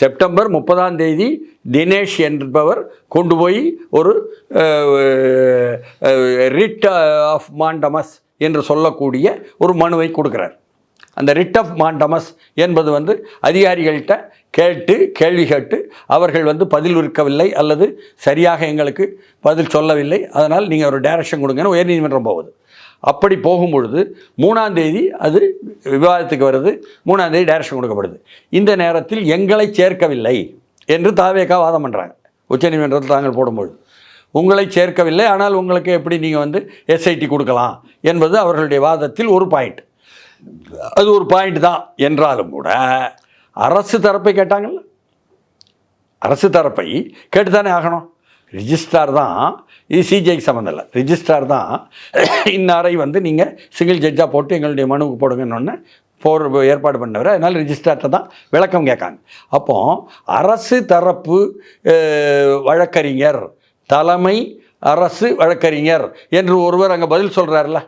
September 30ஆம் தேதி தினேஷ் என்பவர் கொண்டு போய் ஒரு ரிட் ஆஃப் மாண்டமஸ் என்று சொல்லக்கூடிய ஒரு மனுவை கொடுக்குறார். அந்த ரிட் ஆஃப் மாண்டமஸ் என்பது அதிகாரிகள்கிட்ட கேள்வி கேட்டு அவர்கள் பதில் இருக்கவில்லை அல்லது சரியாக எங்களுக்கு பதில் சொல்லவில்லை, அதனால் நீங்கள் ஒரு டைரக்ஷன் கொடுங்கன்னு உயர்நீதிமன்றம் போகுது. அப்படி போகும்பொழுது 3ஆம் தேதி அது விவாதத்துக்கு வருது, 3ஆம் தேதி டைரக்ஷன் கொடுக்கப்படுது. இந்த நேரத்தில் எங்களை சேர்க்கவில்லை என்று தாவேகா வாதம் பண்ணுறாங்க. உச்சநீதிமன்றத்தில் தாங்கள் போடும்பொழுது உங்களை சேர்க்கவில்லை, ஆனால் உங்களுக்கு எப்படி நீங்கள் எஸ்ஐடி கொடுக்கலாம் என்பது அவர்களுடைய வாதத்தில் ஒரு பாயிண்ட். அது ஒரு பாயிண்ட் தான் என்றாலும் கூட அரசு தரப்பை கேட்டாங்கல்ல, அரசு தரப்பை கேட்டுத்தானே ஆகணும். ரிஜிஸ்ட்ரார் தான், இது சிஜிஐக்கு சம்மந்தம் இல்லை, ரிஜிஸ்ட்ரார் தான் இன்னாரை நீங்கள் சிங்கிள் ஜட்ஜாக போட்டு எங்களுடைய மனுவுக்கு போடுங்கன்னு ஏற்பாடு பண்ணவர். அதனால் ரிஜிஸ்ட்ரார்கிட்ட தான் விளக்கம் கேட்காங்க. அப்போ அரசு தரப்பு வழக்கறிஞர், தலைமை அரசு வழக்கறிஞர் என்று ஒருவர் அங்கே பதில் சொல்கிறார்ல,